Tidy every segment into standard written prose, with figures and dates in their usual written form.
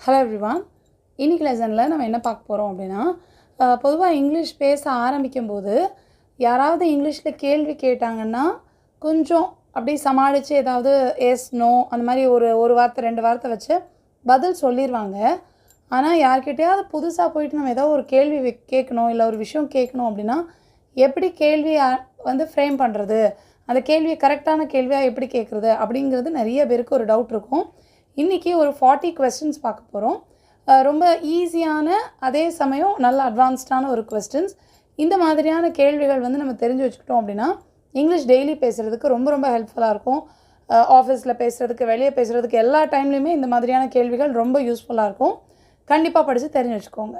Hello everyone. இன்னைக்கு லெசனில் நம்ம என்ன பார்க்க போகிறோம் அப்படின்னா, பொதுவாக இங்கிலீஷ் பேச ஆரம்பிக்கும்போது யாராவது இங்கிலீஷில் கேள்வி கேட்டாங்கன்னா கொஞ்சம் அப்படியே சமாளித்து ஏதாவது எஸ் நோ அந்த மாதிரி ஒரு வார்த்தை 2 வார்த்தை வச்சு பதில் சொல்லிடுவாங்க. ஆனால் யார்கிட்டையாவது புதுசாக போயிட்டு நம்ம ஏதோ ஒரு கேள்வி கேட்கணும், இல்லை ஒரு விஷயம் கேட்கணும் அப்படின்னா எப்படி கேள்வி ஃப்ரேம் பண்ணுறது, அந்த கேள்வி கரெக்டான கேள்வியாக எப்படி கேட்குறது அப்படிங்கிறது நிறைய பேருக்கு ஒரு டவுட் இருக்கும். இன்றைக்கி ஒரு 40 கொஸ்டின்ஸ் பார்க்க போகிறோம். ரொம்ப ஈஸியான அதே சமயம் நல்ல அட்வான்ஸ்டான ஒரு கொஸ்டின்ஸ். இந்த மாதிரியான கேள்விகள் நம்ம தெரிஞ்சு வச்சுக்கிட்டோம் அப்படின்னா இங்கிலீஷ் டெய்லி பேசுகிறதுக்கு ரொம்ப ரொம்ப ஹெல்ப்ஃபுல்லாக இருக்கும். ஆஃபீஸில் பேசுகிறதுக்கு, வெளியே பேசுகிறதுக்கு எல்லா டைம்லேயுமே இந்த மாதிரியான கேள்விகள் ரொம்ப யூஸ்ஃபுல்லாக இருக்கும். கண்டிப்பாக படித்து தெரிஞ்சு வச்சுக்கோங்க.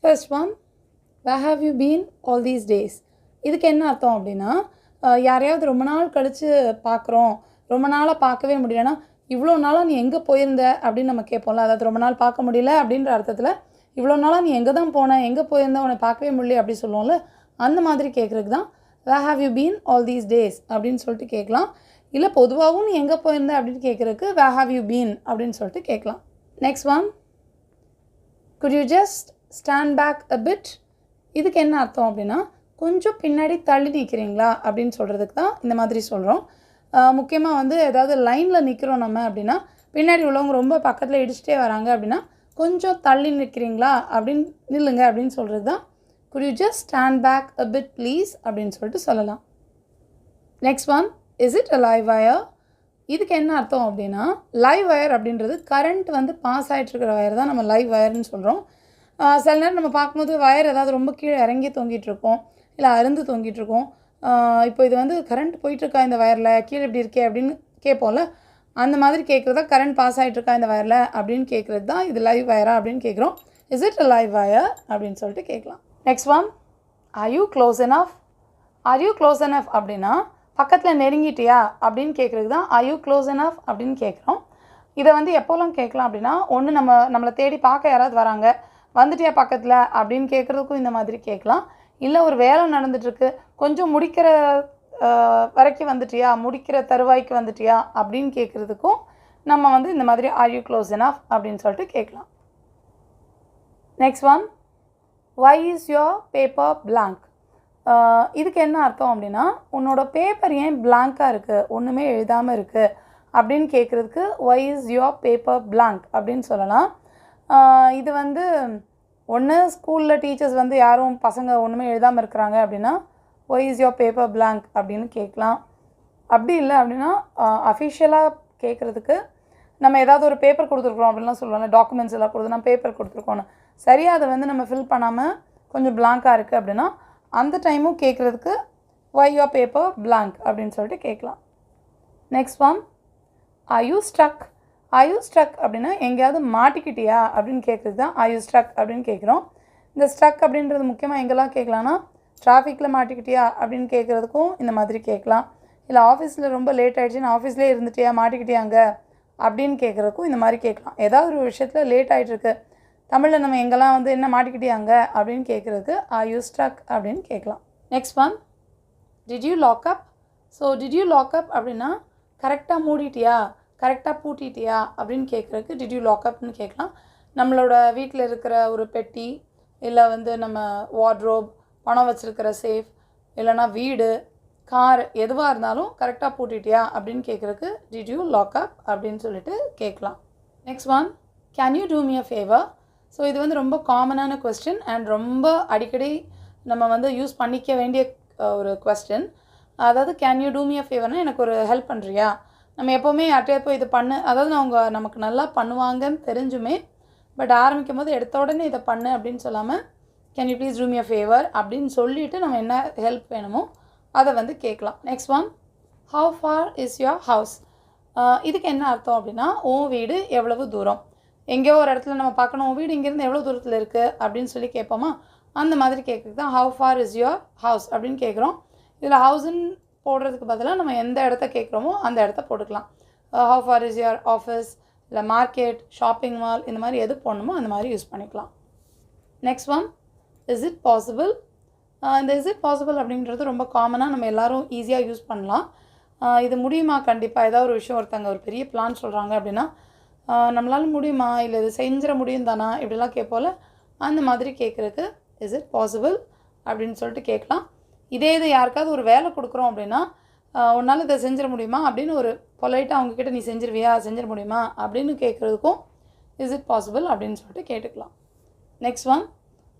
First one, where have you been all these days? இதுக்கு என்ன அர்த்தம் அப்படின்னா, யாரையாவது ரொம்ப நாள் கழித்து பார்க்குறோம், ரொம்ப நாளாக பார்க்கவே முடியலன்னா இவ்வளோ நாளாக நீ எங்கே போயிருந்த அப்படின்னு நம்ம கேட்போம்ல. அதாவது ரொம்ப நாள் பார்க்க முடியல அப்படின்ற அர்த்தத்தில் இவ்வளோ நாளாக நீ எங்கே தான் போன, எங்கே போயிருந்த, உன்னை பார்க்கவே முடியல அப்படி சொல்லுவோம்ல. அந்த மாதிரி கேட்குறதுக்கு தான் where have you been all these days அப்படின்னு சொல்லிட்டு கேட்கலாம். இல்லை பொதுவாகவும் நீ எங்கே போயிருந்த அப்படின்னு கேட்குறதுக்கு where have you been அப்படின்னு சொல்லிட்டு கேட்கலாம். Next one, could you just stand back a bit? இதுக்கு என்ன அர்த்தம் அப்படின்னா, கொஞ்சம் பின்னாடி தள்ளி நிற்கிறீங்களா அப்படின்னு சொல்கிறதுக்கு தான் இந்த மாதிரி சொல்கிறோம். முக்கியமாக ஏதாவது லைனில் நிற்கிறோம் நம்ம அப்படின்னா, பின்னாடி உள்ளவங்க ரொம்ப பக்கத்தில் இடிச்சிட்டே வராங்க அப்படின்னா கொஞ்சம் தள்ளி நிற்கிறீங்களா அப்படின்னு நில்லுங்க அப்படின்னு சொல்கிறது தான் could you just stand back a bit please அப்படின்னு சொல்லிட்டு சொல்லலாம். Next one, is it a live wire? இதுக்கு என்ன அர்த்தம் அப்படின்னா, லைவ் வயர் அப்படின்றது கரண்ட் பாஸ் ஆகிட்டுருக்கிற வயர் தான் நம்ம லைவ் வயர்னு சொல்கிறோம். சில நேரம் நம்ம பார்க்கும்போது வயர் ஏதாவது ரொம்ப கீழே இறங்கி தொங்கிட்டுருக்கோம், இல்லை அருந்து தொங்கிட்டுருக்கோம். இப்போ இது கரண்ட் போயிட்டுருக்கா இந்த வயரில், கீழே இப்படி இருக்கே அப்படின்னு கேட்போம்ல. அந்த மாதிரி கேட்குறதா கரண்ட் பாஸ் ஆகிட்டுருக்கா இந்த வயரில் அப்படின்னு கேட்குறது தான் இது லைவ் வயரா அப்படின்னு கேட்குறோம். Is it a live wire அப்படின்னு சொல்லிட்டு கேட்கலாம். Next one, are you close enough? Are you close enough அப்படின்னா பக்கத்தில் நெருங்கிட்டியா அப்படின்னு கேட்குறது தான் ஆர் யூ க்ளோஸ் எனஃப் அப்படின்னு கேட்குறோம். இதை எப்போலாம் கேட்கலாம் அப்படின்னா, ஒன்று நம்மளை தேடி பார்க்க யாராவது வராங்க, வந்துட்டியா பக்கத்தில் அப்படின்னு கேட்குறதுக்கும் இந்த மாதிரி கேட்கலாம். இல்லை ஒரு வேலை நடந்துகிட்ருக்கு, கொஞ்சம் முடிக்கிற வரைக்கும் வந்துட்டியா, முடிக்கிற தருவாய்க்கு வந்துட்டியா அப்படின்னு கேட்குறதுக்கும் நம்ம இந்த மாதிரி ஆர் யூ க்ளோஸ் எனஃப் அப்படின்னு சொல்லிட்டு கேட்கலாம். Next one, why is your paper blank? இதுக்கு என்ன அர்த்தம் அப்படின்னா, உன்னோட பேப்பர் ஏன் பிளாங்காக இருக்குது, ஒன்றுமே எழுதாமல் இருக்குது அப்படின்னு கேட்குறதுக்கு why is your paper blank அப்படின்னு சொல்லலாம். இது ஒன்று ஸ்கூலில் டீச்சர்ஸ் யாரும் பசங்க ஒன்றுமே எழுதாமல் இருக்கிறாங்க அப்படின்னா why is your paper blank அப்படின்னு கேட்கலாம். அப்படி இல்லை அப்படின்னா அஃபிஷியலாக கேட்குறதுக்கு நம்ம ஏதாவது ஒரு பேப்பர் கொடுத்துருக்குறோம் அப்படின்லாம் சொல்லுவாங்க. டாக்குமெண்ட்ஸ் எல்லாம் கொடுத்து நம்ம பேப்பர் கொடுத்துருக்கோன்னு சரியாக அதை நம்ம ஃபில் பண்ணாமல் கொஞ்சம் பிளாங்காக இருக்குது அப்படின்னா அந்த டைமும் கேட்குறதுக்கு வை யுவர் பேப்பர் blank அப்படின்னு சொல்லிட்டு கேட்கலாம். Next one, are you struck? Are you struck அப்படின்னா எங்கேயாவது மாட்டிக்கிட்டியா அப்படின்னு கேட்குறது தான் ஆர் யூ ஸ்ட்ரக் அப்படின்னு கேட்குறோம். இந்த ஸ்ட்ரக் அப்படின்றது முக்கியமாக எங்கெல்லாம் கேட்கலான்னா, டிராஃபிக்கில் மாட்டிக்கிட்டியா அப்படின்னு கேட்குறதுக்கும் இந்த மாதிரி கேட்கலாம். இல்லை ஆஃபீஸில் ரொம்ப லேட் ஆகிடுச்சின்னு ஆஃபீஸ்லேயே இருந்துட்டியா, மாட்டிக்கிட்டியாங்க அப்படின்னு கேட்குறதுக்கும் இந்த மாதிரி கேட்கலாம். ஏதாவது ஒரு விஷயத்தில் லேட் ஆகிட்டுருக்கு, தமிழில் நம்ம எங்கெல்லாம் என்ன மாட்டிக்கிட்டியாங்க அப்படின்னு கேட்குறதுக்கு ஆர் யூ ஸ்ட்ரக் அப்படின்னு கேட்கலாம். Next one, did you lock up? So did you lock up அப்படின்னா கரெக்டாக மூடிட்டியா, கரெக்டாக பூட்டிட்டியா அப்படின்னு கேட்குறதுக்கு டிட் யூ லாக் அப்னு கேட்கலாம். நம்மளோட வீட்டில் இருக்கிற ஒரு பெட்டி, இல்லை நம்ம வார்ட்ரோப், பணம் வச்சுருக்கிற சேஃப், இல்லைனா வீடு, கார், எதுவாக இருந்தாலும் கரெக்டாக பூட்டிட்டியா அப்படின்னு கேட்குறதுக்கு டிட் யூ லாக் அப் அப்படின்னு சொல்லிட்டு கேட்கலாம். Next one, can you do me a favour? So இது ரொம்ப காமனான கொஸ்டின் அண்ட் ரொம்ப அடிக்கடி நம்ம யூஸ் பண்ணிக்க வேண்டிய ஒரு கொஸ்டின். அதாவது can you do me a ஃபேவர்னால் எனக்கு ஒரு ஹெல்ப் பண்ணுறியா? நம்ம எப்போவுமே யார்கிட்டயே போய் இது பண்ணு, அதாவது அவங்க நமக்கு நல்லா பண்ணுவாங்கன்னு தெரிஞ்சுமே பட் ஆரம்பிக்கும் போது எடுத்த உடனே இதை பண்ணு அப்படின்னு சொல்லாமல் can you please do me a favour அப்படின்னு சொல்லிவிட்டு நம்ம என்ன ஹெல்ப் வேணுமோ அதை கேட்கலாம். Next one, how far is your house? இதுக்கு என்ன அர்த்தம் அப்படின்னா, உன் வீடு எவ்வளவு தூரம்? எங்கேயோ ஒரு இடத்துல நம்ம பார்க்கணும், உன் வீடு இங்கேருந்து எவ்வளோ தூரத்தில் இருக்குது அப்படின்னு சொல்லி கேட்போமா, அந்த மாதிரி கேட்குறது தான் how far is your house அப்படின்னு கேட்குறோம். இதில் ஹவுஸுன்னு போடுறதுக்கு பதிலாக நம்ம எந்த இடத்த கேட்குறோமோ அந்த இடத்த போட்டுக்கலாம். How far is your office, இல்லை மார்க்கெட், ஷாப்பிங் மால், இந்த மாதிரி எது போடணுமோ அந்த மாதிரி யூஸ் பண்ணிக்கலாம். Next one, is it possible? இந்த இஸ் இட் பாசிபிள் அப்படின்றது ரொம்ப காமனாக நம்ம எல்லோரும் ஈஸியாக யூஸ் பண்ணலாம். இது முடியுமா கண்டிப்பாக ஏதாவது ஒரு விஷயம் ஒருத்தங்க ஒரு பெரிய பிளான் சொல்கிறாங்க அப்படின்னா நம்மளால் முடியுமா இல்லை இது செஞ்சிட முடியும் தானா இப்படிலாம் கேட்போல அந்த மாதிரி கேட்குறதுக்கு இஸ் இட் பாசிபிள் அப்படின்னு சொல்லிட்டு கேட்கலாம். இதே இது யாருக்காவது ஒரு வேலை கொடுக்குறோம் அப்படின்னா உன்னால் இதை செஞ்சிட முடியுமா அப்படின்னு ஒரு பொலைட்டாக அவங்கக்கிட்ட நீ செஞ்சிருவியா செஞ்சிட முடியுமா அப்படின்னு கேட்குறதுக்கும் இஸ் இட் பாசிபிள் அப்படின்னு சொல்லிட்டு கேட்டுக்கலாம். Next one,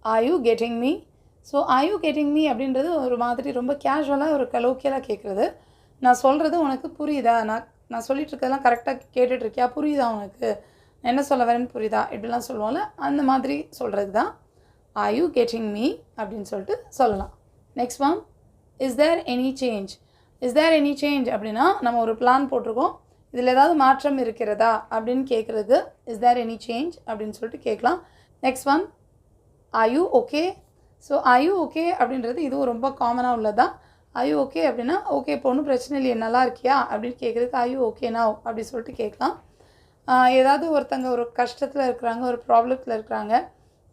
are you getting me? So are you getting me அப்படின்றது ஒரு மாதிரி ரொம்ப கேஷுவலாக ஒரு கலோக்கியலாக கேட்குறது. நான் சொல்கிறது உனக்கு புரியுதா, நான் சொல்லிட்டு இருக்கிறதெல்லாம் கரெக்டாக கேட்டுட்ருக்கியா, புரியுதா உனக்கு, நான் என்ன சொல்ல வரேன்னு புரியுதா இப்படிலாம் சொல்லுவோம்ல அந்த மாதிரி சொல்கிறது தான் ஆர் யூ கெட்டிங் மீ அப்படின்னு சொல்லிட்டு சொல்லலாம். Next one, is there any change? Is there any change அப்படின்னா நம்ம ஒரு பிளான் போட்டிருக்கோம், இதில் ஏதாவது மாற்றம் இருக்கிறதா அப்படின்னு கேட்குறது இஸ் தேர் எனி சேஞ்ச் அப்படின்னு சொல்லிட்டு கேட்கலாம். Next one, are you okay? So are you okay அப்படின்றது இதுவும் ரொம்ப காமனாக உள்ளது தான். ஆர் யூ ஓகே அப்படின்னா ஓகே இப்போ ஒன்றும் பிரச்சனை இல்லையே நல்லா இருக்கியா அப்படின்னு கேட்குறதுக்கு ஆர் யூ ஓகே நாவ் அப்படி சொல்லிட்டு கேட்கலாம். ஏதாவது ஒருத்தங்க ஒரு கஷ்டத்தில் இருக்கிறாங்க, ஒரு ப்ராப்ளத்தில் இருக்கிறாங்க,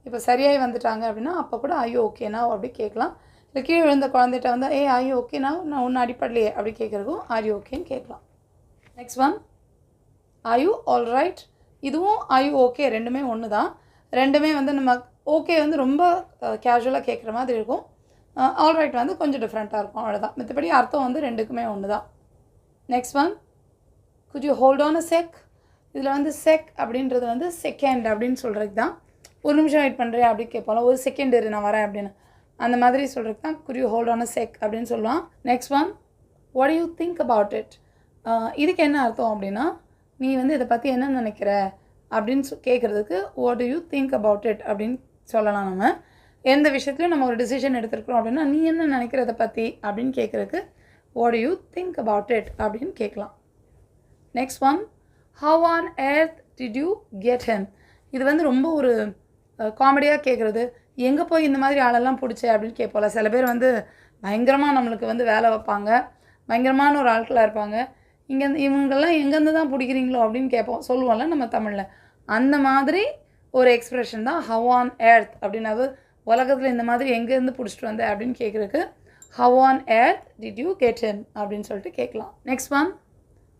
இப்போ சரியாகி வந்துட்டாங்க அப்படின்னா அப்போ கூட ஆர் யூ ஓகே நாவ் அப்படி கேட்கலாம். இல்லை கீழே விழுந்த குழந்தைகிட்ட வந்து ஆர் யூ ஓகே நாவ், நான் ஒன்றும் அடிப்படலையே அப்படி கேட்குறதுக்கும் ஆர் யூ ஓகேன்னு கேட்கலாம். Next one, are you all right? இதுவும் ஆர் யூ ஓகே ரெண்டுமே ஒன்று தான். ரெண்டுமே வந்து நம்ம ஓகே வந்து ரொம்ப கேஷுவலாக கேட்குற மாதிரி இருக்கும், ஆல்ரைட் வந்து கொஞ்சம் டிஃப்ரெண்ட்டாக இருக்கும், அவ்வளோதான். மற்றபடி அர்த்தம் வந்து ரெண்டுக்குமே ஒன்று தான். Next one, good you hold on a check? இதில் வந்து செக் அப்படின்றது வந்து செகண்ட் அப்படின்னு சொல்கிறது தான். ஒரு நிமிஷம் வெயிட் பண்ணுறேன் அப்படின்னு கேட்போம், ஒரு செகண்ட் இரு நான் வரேன் அப்படின்னு, அந்த மாதிரி சொல்கிறது தான் good you hold on a check அப்படின்னு சொல்லுவான். Next one, what you think about it? இதுக்கு என்ன அர்த்தம் அப்படின்னா நீ வந்து இதை பற்றி என்ன நினைக்கிற அப்படின்னு கேட்குறதுக்கு what do you think about it அப்படின்னு சொல்லலாம். நம்ம எந்த விஷயத்துலையும் நம்ம ஒரு டிசிஷன் எடுத்துருக்குறோம் அப்படின்னா நீ என்ன நினைக்கிறத பற்றி அப்படின்னு கேட்குறதுக்கு what do you think about it அப்படின்னு கேட்கலாம். Next one, how on earth did you get him? இது வந்து ரொம்ப ஒரு காமெடியாக கேட்குறது, எங்கே போய் இந்த மாதிரி ஆளெல்லாம் பிடிச்ச அப்படின்னு கேட்போம்ல. சில பேர் வந்து பயங்கரமாக நம்மளுக்கு வந்து வேலை வைப்பாங்க, பயங்கரமான ஒரு ஆட்களாக இருப்பாங்க, இங்கேருந்து இவங்கெல்லாம் எங்கேருந்து தான் பிடிக்கிறீங்களோ அப்படின்னு கேட்போம், சொல்லுவோம்ல நம்ம தமிழில். அந்த மாதிரி ஒரு எக்ஸ்ப்ரெஷன் தான் ஹவ் ஆன் எர்த் அப்படின்னாவது உலகத்தில் இந்த மாதிரி எங்கேருந்து பிடிச்சிட்டு வந்த அப்படின்னு கேட்குறதுக்கு how on earth did you get him அப்படின்னு சொல்லிட்டு கேட்கலாம். Next one,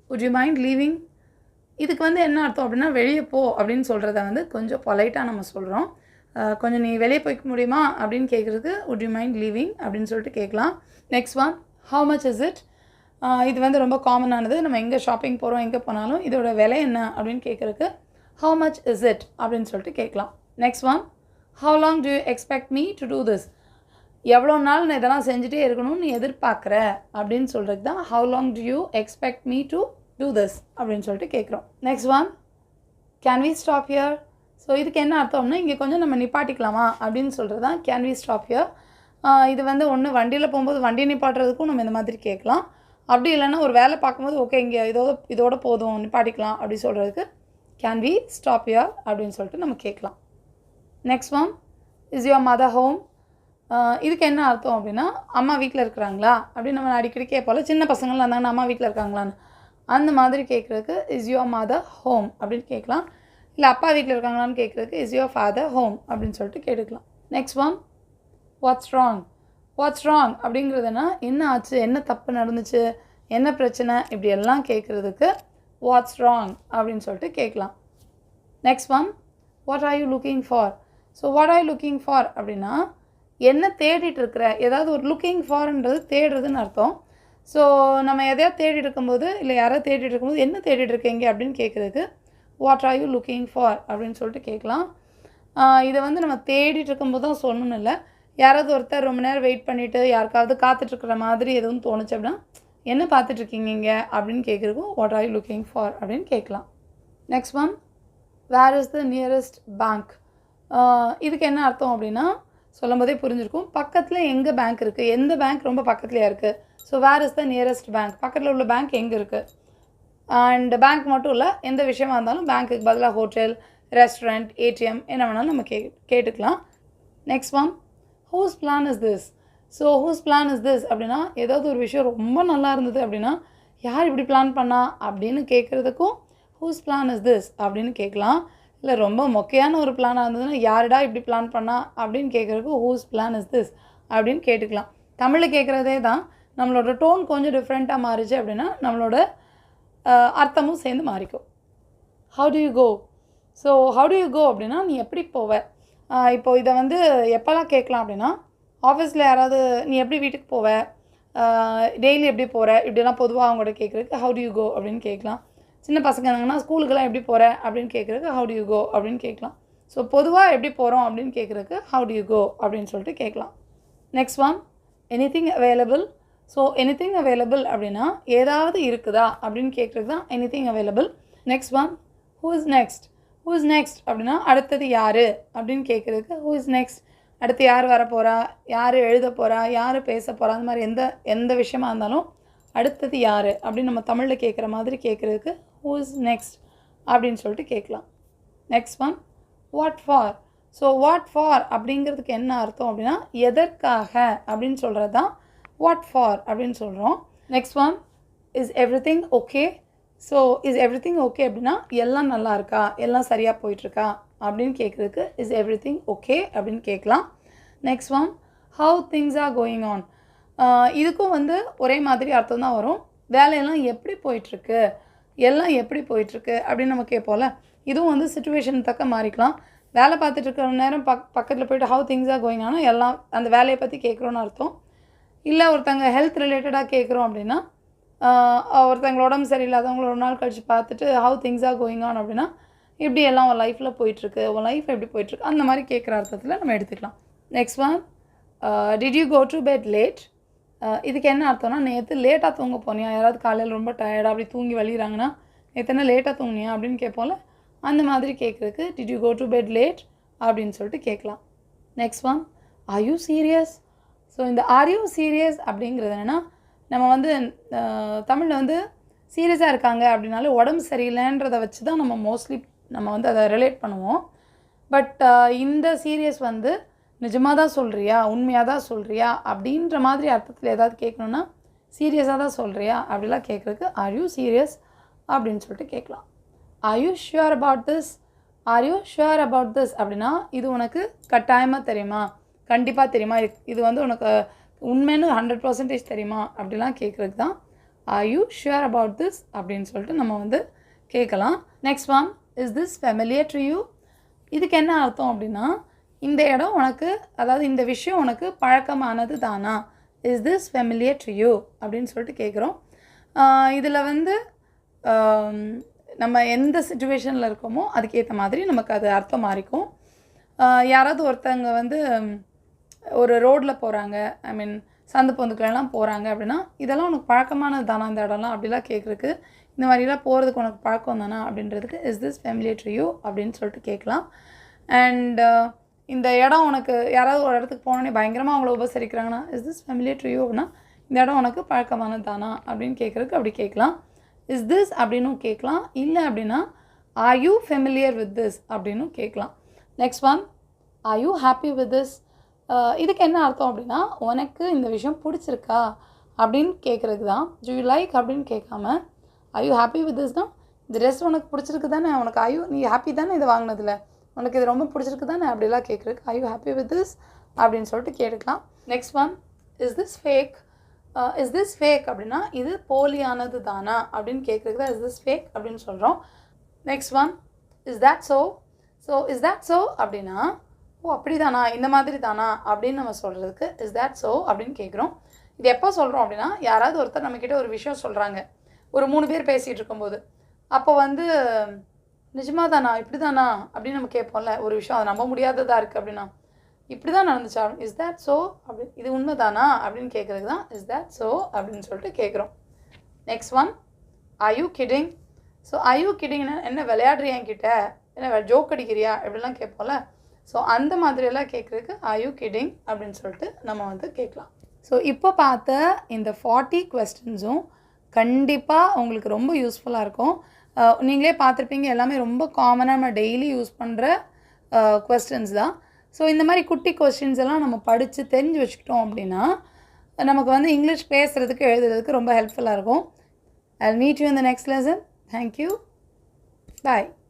would you mind leaving? இதுக்கு வந்து என்ன அர்த்தம் அப்படின்னா வெளியே போ அப்படின்னு சொல்கிறத வந்து கொஞ்சம் பொலைட்டாக நம்ம சொல்கிறோம். கொஞ்சம் நீ வெளியே போய்க்க முடியுமா அப்படின்னு கேட்குறதுக்கு வுட் யூ மைண்ட் லீவிங் அப்படின்னு சொல்லிட்டு கேட்கலாம். Next one, how much is it? இது வந்து ரொம்ப காமனானது, நம்ம எங்கே ஷாப்பிங் போகிறோம் எங்கே போனாலும் இதோட விலை என்ன அப்படின்னு கேட்குறதுக்கு ஹவு மச் இஸ் இட் அப்படின்னு சொல்லிட்டு கேட்கலாம். Next one, how long do you expect me to do this? எவ்வளோ நாள் நான் இதெல்லாம் செஞ்சுட்டே இருக்கணும்னு நீ எதிர்பார்க்குற அப்படின்னு சொல்கிறது தான் how long do you expect me to do this அப்படின்னு சொல்லிட்டு கேட்குறோம். Next one, can we stop here? So இதுக்கு என்ன அர்த்தம்னா இங்கே கொஞ்சம் நம்ம நிப்பாட்டிக்கலாமா அப்படின்னு சொல்கிறது தான் கேன் வி ஸ்டாப் ஹியர். இது வந்து ஒன்று வண்டியில் போகும்போது வண்டியை நிப்பாட்டுறதுக்கும் நம்ம இந்த மாதிரி கேட்கலாம், அப்படி இல்லைன்னா ஒரு வேலை பார்க்கும்போது ஓகே இங்கே இதோட போதும் நிப்பாட்டிக்கலாம் அப்படி சொல்கிறதுக்கு கேன் வி ஸ்டாப் ஹியர் அப்படின்னு சொல்லிட்டு நம்ம கேட்கலாம். Next one, is your mother home? இதுக்கு என்ன அர்த்தம் அப்படின்னா அம்மா வீட்டில் இருக்கிறாங்களா அப்படின்னு நம்ம அடிக்கடி கேட்போம், சின்ன பசங்களாம் இருந்தாங்கன்னா அம்மா வீட்டில் இருக்காங்களான்னு, அந்த மாதிரி கேட்குறதுக்கு இஸ் யுவர் மதர் ஹோம் அப்படின்னு கேட்கலாம். இல்லை அப்பா வீட்டில் இருக்காங்களான்னு கேட்குறதுக்கு இஸ் யுவர் ஃபாதர் ஹோம் அப்படின்னு சொல்லிட்டு கேட்டுக்கலாம். Next one, what's wrong? What's wrong அப்படிங்கிறதுனா என்ன ஆச்சு, என்ன தப்பு நடந்துச்சு, என்ன பிரச்சனை, இப்படி எல்லாம் கேட்குறதுக்கு வாட்ஸ் ராங் அப்படின்னு சொல்லிட்டு கேட்கலாம். Next one, what are you looking for? So what are you looking for அப்படின்னா என்ன தேடிட்டு இருக்கிற, ஏதாவது ஒரு லுக்கிங் ஃபார்ன்றது தேடுறதுன்னு அர்த்தம். ஸோ நம்ம எதையாவது தேடிட்டு இருக்கும்போது இல்லை யாராவது தேடிட்டு இருக்கும்போது என்ன தேடிட்டு இருக்கீங்க அப்படின்னு கேட்குறதுக்கு what are you looking for அப்படின்னு சொல்லிட்டு கேட்கலாம். இதை வந்து நம்ம தேடிட்டு இருக்கும்போது தான் சொல்லணும்னு இல்லை, யாராவது ஒருத்தர் ரொம்ப நேரம் வெயிட் பண்ணிவிட்டு யாருக்காவது காத்துட்ருக்கிற மாதிரி எதுவும் தோணுச்சு அப்படின்னா என்ன பார்த்துட்ருக்கீங்க இங்கே அப்படின்னு கேட்குறதுக்கும் what are you looking for அப்படின்னு கேட்கலாம். Next one, where is the nearest bank? இதுக்கு என்ன அர்த்தம் அப்படின்னா சொல்லும் போதே புரிஞ்சிருக்கும், பக்கத்தில் எங்கே பேங்க் இருக்குது, எந்த பேங்க் ரொம்ப பக்கத்துலையாக இருக்குது. So where is the nearest bank, பக்கத்தில் உள்ள பேங்க் எங்கே இருக்குது. அண்ட் பேங்க் மட்டும் இல்லை, எந்த விஷயமா இருந்தாலும் பேங்க்குக்கு பதிலாக ஹோட்டல், ரெஸ்டாரண்ட், ஏடிஎம் என்ன வேணாலும் நம்ம கேட்டுக்கலாம். Next one, whose plan is this? So whose plan is this அப்படின்னா ஏதாவது ஒரு விஷயம் ரொம்ப நல்லா இருந்தது அப்படின்னா யார் இப்படி பிளான் பண்ணா அப்படின்னு கேட்குறதுக்கும் ஹூஸ் பிளான் இஸ் திஸ் அப்படின்னு கேட்கலாம். இல்லை ரொம்ப மொக்கையான ஒரு பிளானாக இருந்ததுன்னா யாருடா இப்படி பிளான் பண்ணா அப்படின்னு கேட்குறதுக்கு ஹூஸ் பிளான் இஸ் திஸ் அப்படின்னு கேட்டுக்கலாம். தமிழில் கேட்குறதே தான் நம்மளோட டோன் கொஞ்சம் டிஃப்ரெண்ட்டாக மாறிச்சு அப்படின்னா நம்மளோட அர்த்தமும் சேர்ந்து மாறிக்கும். how do you go? So how do you go அப்படின்னா நீ எப்படி போவ. இப்போது இதை வந்து எப்போல்லாம் கேட்கலாம் அப்படின்னா, ஆஃபீஸில் யாராவது நீ எப்படி வீட்டுக்கு போவ, டெய்லி எப்படி போகிற, இப்படிலாம் பொதுவாக அவங்கள்ட்ட கேட்குறதுக்கு how do you go அப்படின்னு கேட்கலாம். சின்ன பசங்க இருந்தாங்கன்னா ஸ்கூலுக்கெல்லாம் எப்படி போகிற அப்படின்னு கேட்குறதுக்கு how do you go அப்படின்னு கேட்கலாம். ஸோ பொதுவாக எப்படி போகிறோம் அப்படின்னு கேட்குறதுக்கு how do you go அப்படின்னு சொல்லிட்டு கேட்கலாம். Next one anything available. So anything available அப்படின்னா ஏதாவது இருக்குதா அப்படின்னு கேட்குறது தான் anything available. Next one who is next. who is next அப்படின்னா அடுத்தது யார் அப்படின்னு கேட்குறதுக்கு who is next. அடுத்து யார் வர போகிறா, யார் எழுத போகிறா, யார் பேச போகிறா, அந்த மாதிரி எந்த விஷயமா இருந்தாலும் அடுத்தது யார் அப்படின்னு நம்ம தமிழில் கேட்குற மாதிரி கேட்குறதுக்கு who is next அப்படின்னு சொல்லிட்டு கேட்கலாம். Next one what for. So what for அப்படிங்கிறதுக்கு என்ன அர்த்தம் அப்படின்னா எதற்காக அப்படின்னு சொல்கிறது தான் what for அப்படின்னு சொல்கிறோம். Next one is everything okay. So is everything okay அப்படின்னா எல்லாம் நல்லா இருக்கா, எல்லாம் சரியாக போயிட்டுருக்கா அப்படின்னு கேட்குறதுக்கு இஸ் எவ்ரிதிங் ஓகே அப்படின்னு கேட்கலாம். Next one how things are going on. இதுக்கும் வந்து ஒரே மாதிரி அர்த்தம் தான் வரும். வேலையெல்லாம் எப்படி போயிட்டுருக்கு, எல்லாம் எப்படி போயிட்டுருக்கு அப்படின்னு நம்ம கேட்போம்ல. இதுவும் வந்து சிச்சுவேஷன் தக்க மாறிக்கலாம். வேலை பார்த்துட்டு இருக்கிற நேரம் பக்கத்தில் போய்ட்டு ஹவு திங்ஸ் ஆர் கோயிங் ஆனால் எல்லாம் அந்த வேலையை பற்றி கேட்குறோன்னு அர்த்தம். இல்லை ஒருத்தங்க ஹெல்த் ரிலேட்டடாக கேட்குறோம் அப்படின்னா, ஒருத்தங்களோட உடம்பு சரியில்லாதவங்கள ஒரு நாள் கழித்து பார்த்துட்டு how things are going on அப்படின்னா இப்படி எல்லாம் உன் லைஃப்பில் போயிட்டுருக்கு, உன் லைஃப் எப்படி போயிட்டுருக்கு அந்த மாதிரி கேட்குற அர்த்தத்தில் நம்ம எடுத்துக்கலாம். Next one did you go to bed late. இதுக்கு என்ன அர்த்தம்னா நேற்று லேட்டாக தூங்க போனியா, யாராவது காலையில் ரொம்ப டயர்டாக அப்படி தூங்கி வலிகிறாங்கன்னா நேற்று என்ன லேட்டாக தூங்கினியா அப்படின்னு கேட்போம்ல, அந்த மாதிரி கேட்குறதுக்கு did you go to bed late அப்படின்னு சொல்லிட்டு கேட்கலாம். Next one are you serious. So இந்த ஆர் யூ சீரியஸ் அப்படிங்கிறது என்னென்னா, நம்ம வந்து தமிழில் வந்து சீரியஸாக இருக்காங்க அப்படின்னாலே உடம்பு சரியில்லைன்றதை வச்சு தான் நம்ம வந்து அதை ரிலேட் பண்ணுவோம். பட் இந்த சீரியஸ் வந்து நிஜமாக தான் சொல்கிறியா, உண்மையாக தான் சொல்கிறியா அப்படின்ற மாதிரி அர்த்தத்தில் ஏதாவது கேட்கணுன்னா சீரியஸாக தான் சொல்கிறியா அப்படிலாம் கேட்குறதுக்கு ஆர் யூ சீரியஸ் அப்படின்னு சொல்லிட்டு கேட்கலாம். Are you sure about this. Are you sure about this அப்படின்னா இது உனக்கு கட்டாயமாக தெரியுமா, கண்டிப்பாக தெரியுமா, இது வந்து உனக்கு உண்மைன்னு 100% தெரியுமா அப்படிலாம் கேட்குறது தான் are you sure about this அப்படின்னு சொல்லிட்டு நம்ம வந்து கேட்கலாம். Next one is this familiar to you. இதுக்கு என்ன அர்த்தம் அப்படின்னா இந்த இடம் உனக்கு, அதாவது இந்த விஷயம் உனக்கு பழக்கமானது தானா, is this familiar to you அப்படின்னு சொல்லிட்டு கேட்குறோம். இதில் வந்து நம்ம எந்த சிச்சுவேஷனில் இருக்கோமோ அதுக்கேற்ற மாதிரி நமக்கு அது அர்த்தம் மாறிக்கும். யாராவது ஒருத்தங்க வந்து ஒரு ரோட்டில் போகிறாங்க, ஐ மீன் சந்து பொந்துக்கெல்லாம் போகிறாங்க அப்படின்னா இதெல்லாம் உனக்கு பழக்கமானது தானா இந்த இடம்லாம் அப்படிலாம் கேட்குறதுக்கு, இந்த மாதிரிலாம் போகிறதுக்கு உனக்கு பழக்கம் தானா அப்படின்றதுக்கு is this familiar to you அப்படின்னு சொல்லிட்டு கேட்கலாம். அண்ட் இந்த இடம் உனக்கு யாராவது ஒரு இடத்துக்கு போனோடனே பயங்கரமாக அவங்கள உபசரிக்கிறாங்கன்னா is this familiar to you அப்படின்னா இந்த இடம் உனக்கு பழக்கமானது தானா அப்படின்னு கேட்குறதுக்கு அப்படி கேட்கலாம். இஸ் திஸ் அப்படின்னும் கேட்கலாம். இல்லை அப்படின்னா are you familiar with this அப்படின்னும் கேட்கலாம். Next one are you happy with this. இதுக்கு என்ன அர்த்தம் அப்படின்னா உனக்கு இந்த விஷயம் பிடிச்சிருக்கா அப்படின்னு கேட்குறதுக்கு தான். டு யூ லைக் அப்படின்னு கேட்காம are you happy with this தான். இந்த ட்ரெஸ் உனக்கு பிடிச்சிருக்கு தானே, உனக்கு நீ ஹாப்பி தானே இது வாங்கினதில்ல, உனக்கு இது ரொம்ப பிடிச்சிருக்கு தானே அப்படிலாம் கேட்குறதுக்கு are you happy with this அப்படின்னு சொல்லிட்டு கேட்கலாம். Next one is this fake. Is this fake அப்படின்னா இது போலியானது தானா அப்படின்னு கேட்குறதுக்கு தான் இஸ் திஸ் ஃபேக் அப்படின்னு சொல்கிறோம். Next one is that so. So is that so அப்படின்னா ஓ அப்படி தானா, இந்த மாதிரி தானா அப்படின்னு நம்ம சொல்கிறதுக்கு இஸ் தேட் ஸோ அப்படின்னு கேட்குறோம். இது எப்போ சொல்கிறோம் அப்படின்னா யாராவது ஒருத்தர் நம்மக்கிட்ட ஒரு விஷயம் சொல்கிறாங்க, ஒரு 3 பேர் பேசிகிட்டு இருக்கும்போது, அப்போ வந்து நிஜமாக தானா, இப்படி தானா அப்படின்னு நம்ம கேட்போம்ல, ஒரு விஷயம் அது நம்ப முடியாததாக இருக்குது அப்படின்னா இப்படி தான் நடந்துச்சா, இஸ் தேட் ஸோ அப்படி, இது உண்மை தானா அப்படின்னு கேட்குறதுக்கு தான் இஸ் தேட் ஸோ அப்படின்னு சொல்லிட்டு கேட்குறோம். Next one are you kidding. So are you கிடிங்னா என்ன விளையாடுறியா என்கிட்ட, என்ன ஜோக் அடிக்கிறியா இப்படிலாம் கேட்போம்ல, ஸோ அந்த மாதிரியெல்லாம் கேட்குறதுக்கு ஆர் யூ கிடிங் அப்படின்னு சொல்லிட்டு நம்ம வந்து கேட்கலாம். ஸோ இப்போ பார்த்த இந்த 40 கொஸ்டின்ஸும் கண்டிப்பாக உங்களுக்கு ரொம்ப யூஸ்ஃபுல்லாக இருக்கும். நீங்களே பார்த்துருப்பீங்க, எல்லாமே ரொம்ப காமனாக நம்ம டெய்லி யூஸ் பண்ணுற கொஸ்டின்ஸ் தான். ஸோ இந்த மாதிரி குட்டி கொஸ்டின்ஸ் எல்லாம் நம்ம படித்து தெரிஞ்சு வச்சுக்கிட்டோம் அப்படின்னா நமக்கு வந்து இங்கிலீஷ் பேசுகிறதுக்கு எழுதுறதுக்கு ரொம்ப ஹெல்ப்ஃபுல்லாக இருக்கும். I'll meet you in the next lesson. Thank you. Bye.